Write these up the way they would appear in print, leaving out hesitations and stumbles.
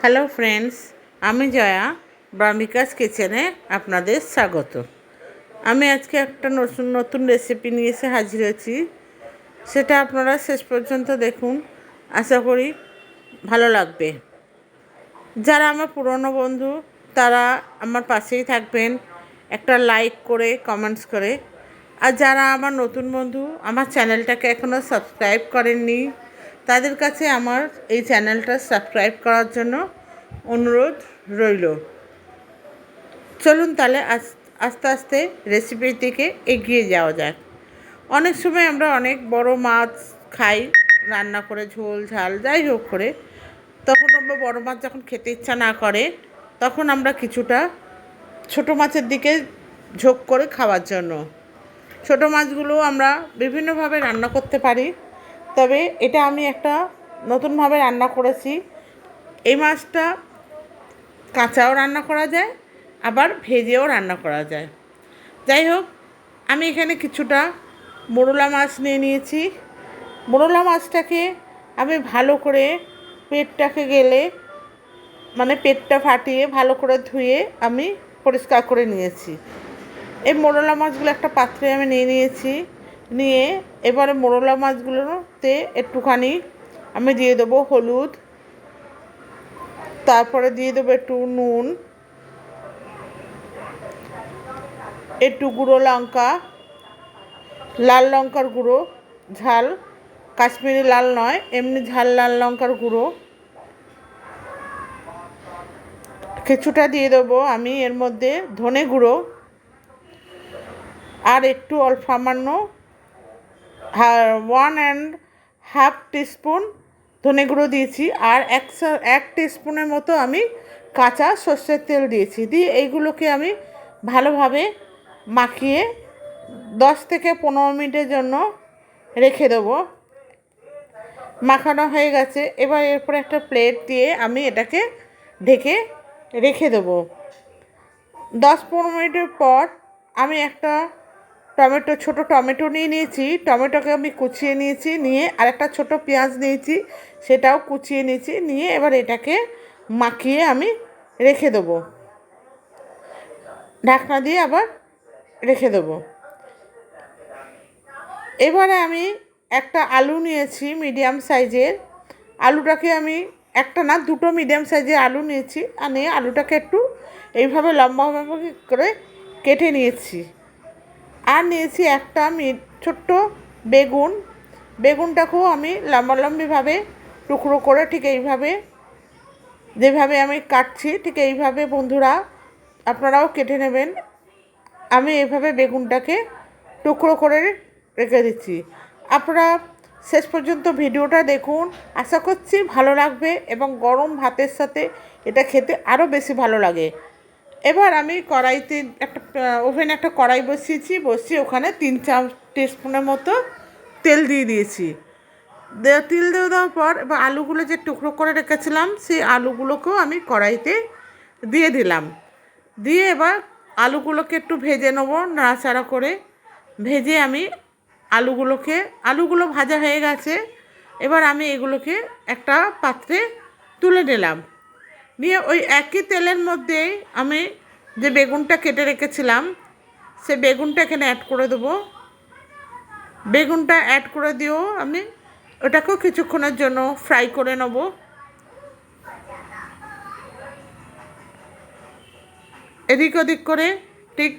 Hello friends, আমি জয়া ব্রামিকাস কিচেনে আপনাদের স্বাগত। আমি আজকে একটা নতুন রেসিপি নিয়ে এসে হাজির হয়েছি। সেটা আপনারা শেষ পর্যন্ত দেখুন, আশা করি ভালো লাগবে। যারা আমার পুরনো বন্ধু তারা আমার পাশেই থাকবেন, একটা লাইক করে কমেন্টস করে। আর যারা আমার নতুন বন্ধু আমার চ্যানেলটাকে এখনও সাবস্ক্রাইব করেননি, তাদের কাছে আমার এই চ্যানেলটা সাবস্ক্রাইব করার জন্য অনুরোধ রইল। চলুন তাহলে আস্তে আস্তে রেসিপির দিকে এগিয়ে যাওয়া যাক। অনেক সময় আমরা অনেক বড় মাছ খাই রান্না করে, ঝোল ঝাল যাই হোক করে। তখন আমরা বড় মাছ যখন খেতে ইচ্ছা না করে, তখন আমরা কিছুটা ছোটো মাছের দিকে ঝোঁক করে খাওয়ার জন্য। ছোটো মাছগুলো আমরা বিভিন্নভাবে রান্না করতে পারি, তবে এটা আমি একটা নতুনভাবে রান্না করেছি। এই মাছটা কাঁচাও রান্না করা যায়, আবার ভেজেও রান্না করা যায়। যাই হোক, আমি এখানে কিছুটা মোরলা মাছ নিয়ে নিয়েছি। মোরলা মাছটাকে আমি ভালো করে পেটটাকে পেটটা ফাটিয়ে ভালো করে ধুয়ে আমি পরিষ্কার করে নিয়েছি। এই মোরলা মাছগুলো একটা পাত্রে আমি নিয়ে নিয়েছি। নিয়ে এবারে মোরলা মাছগুলোতে একটুখানি আমি দিয়ে দেবো হলুদ, তারপরে দিয়ে দেবো একটু নুন, একটু গুঁড়ো লঙ্কা, লাল লঙ্কার গুঁড়ো, ঝাল কাশ্মীরি লাল নয়, এমনি ঝাল লাল লঙ্কার গুঁড়ো কিছুটা দিয়ে দেবো আমি। এর মধ্যে ধনে গুঁড়ো আর একটু সামান্য 1.5 টিস্পুন ধনে গুঁড়ো দিয়েছি। আর 1 টিস্পুনের মতো আমি কাঁচা সর্ষের তেল দিয়েছি। দিয়ে এইগুলোকে আমি ভালোভাবে মাখিয়ে 10 থেকে 15 মিনিটের জন্য রেখে দেবো। মাখানো হয়ে গেছে। এবার এরপর একটা প্লেট দিয়ে আমি এটাকে ঢেকে রেখে দেবো। 10-15 মিনিটের পর আমি একটা ছোটো টমেটো নিয়ে নিয়েছি। টমেটোকে আমি কুচিয়ে নিয়েছি, নিয়ে আরেকটা ছোটো পেঁয়াজ নিয়েছি, সেটাও কুচিয়ে নিয়েছি। নিয়ে এবার এটাকে মাখিয়ে আমি রেখে দেবো, ঢাকনা দিয়ে আবার রেখে দেবো। এবারে আমি একটা আলু নিয়েছি মিডিয়াম সাইজের। আলুটাকে আমি একটা না দুটো মিডিয়াম সাইজের আলু নিয়েছি, আর নিয়ে আলুটাকে একটু এইভাবে লম্বাভাবে করে কেটে নিয়েছি। আর নিয়েছি একটা ছোট্ট বেগুন। বেগুনটাকেও আমি লম্বালম্বিভাবে টুকরো করে ঠিক এইভাবে যেভাবে আমি কাটছি ঠিক এইভাবে বন্ধুরা আপনারাও কেটে নেবেন। আমি এইভাবে বেগুনটাকে টুকরো করে রেখে দিচ্ছি। আপনারা শেষ পর্যন্ত ভিডিওটা দেখুন, আশা করছি ভালো লাগবে এবং গরম ভাতের সাথে এটা খেতে আরও বেশি ভালো লাগে। এবার আমি কড়াইতে ওভেনে একটা কড়াই বসিয়ে ওখানে 3-4 টিস্পুনের মতো তেল দিয়ে দিয়েছি। তেল দিয়ে দেওয়ার পর এবার আলুগুলো যে টুকরো করে রেখেছিলাম সেই আলুগুলোকেও আমি কড়াইতে দিয়ে দিলাম। দিয়ে এবার আলুগুলোকে একটু ভেজে নেবো নাড়াচাড়া করে। ভেজে আমি আলুগুলো ভাজা হয়ে গেছে। এবার আমি এগুলোকে একটা পাত্রে তুলে নিলাম। নিয়ে ওই একই তেলের মধ্যেই আমি যে বেগুনটা কেটে রেখেছিলাম সে বেগুনটা এখানে অ্যাড করে দেবো। বেগুনটা অ্যাড করে দিয়েও আমি ওটাকেও কিছুক্ষণের জন্য ফ্রাই করে নেব। এদিক ওদিক করে ঠিক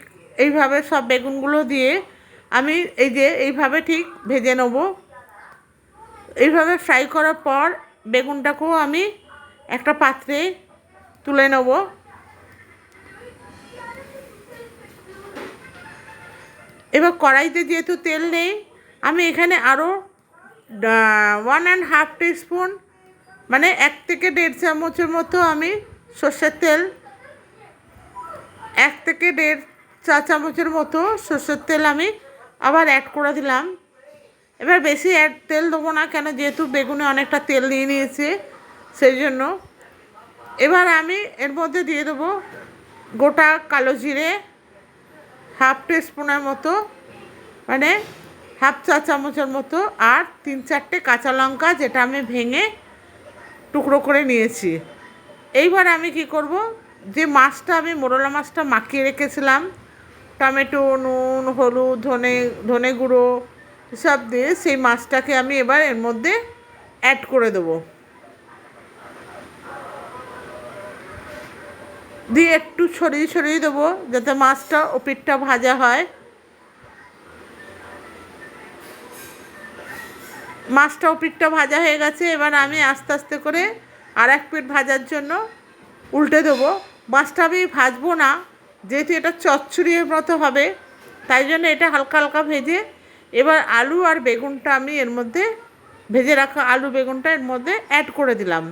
এইভাবে সব বেগুনগুলো দিয়ে আমি এইভাবে ঠিক ভেজে নেব। এইভাবে ফ্রাই করার পর বেগুনটাকেও আমি একটা পাত্রে তুলে নেব। এবার কড়াইতে যেহেতু তেল নেই, আমি এখানে আরও 1.5 টিস্পুন 1 থেকে 1.5 চামচের মতো আমি সর্ষের তেল 1 থেকে 1.5 চা চামচের মতো সর্ষের তেল আমি আবার অ্যাড করে দিলাম। এবার বেশি তেল দেবো না, কেন যেহেতু বেগুনে অনেকটা তেল নিয়ে নিয়েছে সেই জন্য। এবার আমি এর মধ্যে দিয়ে দেবো গোটা কালো জিরে 1/2 টিস্পুনের মতো, 1/2 চা চামচের মতো, আর 3-4টে কাঁচা লঙ্কা যেটা আমি ভেঙে টুকরো করে নিয়েছি। এইবার আমি কি করব, যে মাছটা আমি মোরলা মাছটা মাখিয়ে রেখেছিলাম টমেটো, নুন, হলুদ, ধনে গুঁড়ো সব দিয়ে, সেই মাছটাকে আমি এবার এর মধ্যে অ্যাড করে দেবো। দিয়ে একটু ছড়িয়ে ছড়িয়ে দেবো যাতে মাছটা ওপিঠটা ভাজা হয়। মাছটা ওপিঠটা ভাজা হয়ে গেছে, এবার আমি আস্তে আস্তে করে আর এক পিঠ ভাজার জন্য উল্টে দেবো। মাছটা আমি ভাজবো না, যেহেতু এটা চচ্চড়ির মতো হবে, তাই জন্য এটা হালকা হালকা ভেজে এবার আলু আর বেগুনটা আমি এর মধ্যে, ভেজে রাখা আলু বেগুনটা এর মধ্যে অ্যাড করে দিলাম।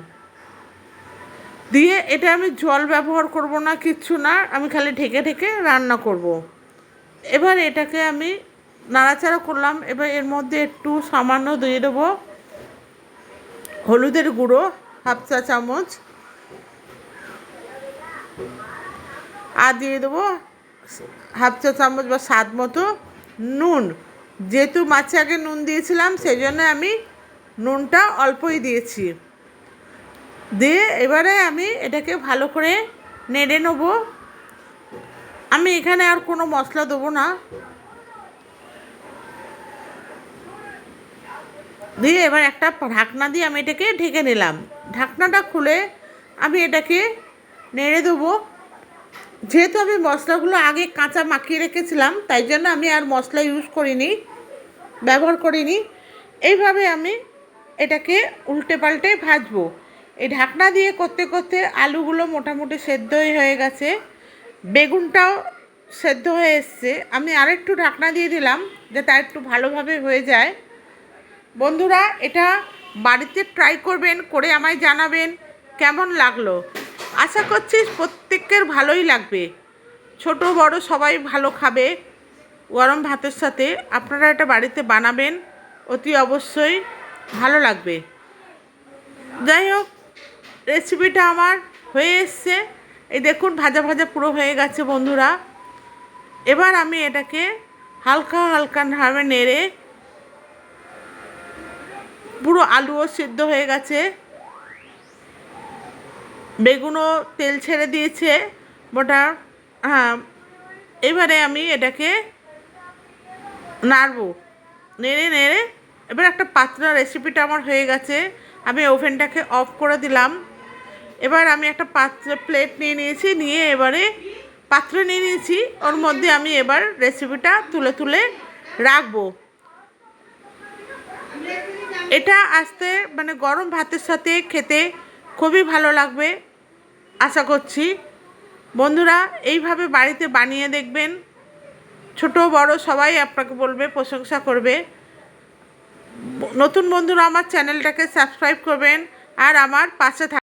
দিয়ে এটা আমি জল ব্যবহার করব না, কিচ্ছু না, আমি খালি ঢেকে ঢেকে রান্না করব। এবার এটাকে আমি নাড়াচাড়া করলাম। এবার এর মধ্যে একটু সামান্য দিয়ে দেবো হলুদের গুঁড়ো, হাফ চা চামচ, আর দিয়ে দেবো হাফ চা চামচ বা স্বাদ মতো নুন। যেহেতু মাছে আগে নুন দিয়েছিলাম সেই জন্য আমি নুনটা অল্পই দিয়েছি। দিয়ে এবারে আমি এটাকে ভালো করে নেড়ে নেবো। আমি এখানে আর কোনো মশলা দেবো না। দিয়ে এবার একটা ঢাকনা দিয়ে আমি এটাকে ঢেকে নিলাম। ঢাকনাটা খুলে আমি এটাকে নেড়ে দেবো। যেহেতু আমি মশলাগুলো আগে কাঁচা মাখিয়ে রেখেছিলাম, তাই জন্য আমি আর মশলা ব্যবহার করিনি। এইভাবে আমি এটাকে উল্টে পাল্টে ভাজবো। এই ঢাকনা দিয়ে করতে করতে আলুগুলো মোটামুটি সেদ্ধই হয়ে গেছে, বেগুনটাও সেদ্ধ হয়ে এসছে। আমি আরেকটু ঢাকনা দিয়ে দিলাম যাতে একটু ভালোভাবে হয়ে যায়। বন্ধুরা, এটা বাড়িতে ট্রাই করবেন, করে আমায় জানাবেন কেমন লাগলো। আশা করছি প্রত্যেকের ভালোই লাগবে, ছোট বড় সবাই ভালো খাবে গরম ভাতের সাথে। আপনারা এটা বাড়িতে বানাবেন, অতি অবশ্যই ভালো লাগবে। যাই হোক, রেসিপিটা আমার হয়ে এসছে। এই দেখুন ভাজা ভাজা পুরো হয়ে গেছে বন্ধুরা। এবার আমি এটাকে হালকা হালকাভাবে নেড়ে, পুরো আলুও সিদ্ধ হয়ে গেছে, বেগুনও তেল ছেড়ে দিয়েছে মোটা। হ্যাঁ, এবারে আমি এটাকে নাড়বো, নেড়ে নেড়ে এবার একটা পাতলা, রেসিপিটা আমার হয়ে গেছে। আমি ওভেনটাকে অফ করে দিলাম। এবার আমি একটা প্লেট নিয়ে নিয়েছি, নিয়ে এবারে পাত্র নিয়ে নিয়েছি, ওর মধ্যে আমি এবার রেসিপিটা তুলে তুলে রাখবো। এটা আস্তে মানে গরম ভাতের সাথে খেতে খুবই ভালো লাগবে আশা করছি। বন্ধুরা, এইভাবে বাড়িতে বানিয়ে দেখবেন, ছোট বড় সবাই আপনাকে বলবে, প্রশংসা করবে। নতুন বন্ধুরা আমার চ্যানেলটাকে সাবস্ক্রাইব করবেন আর আমার পাশে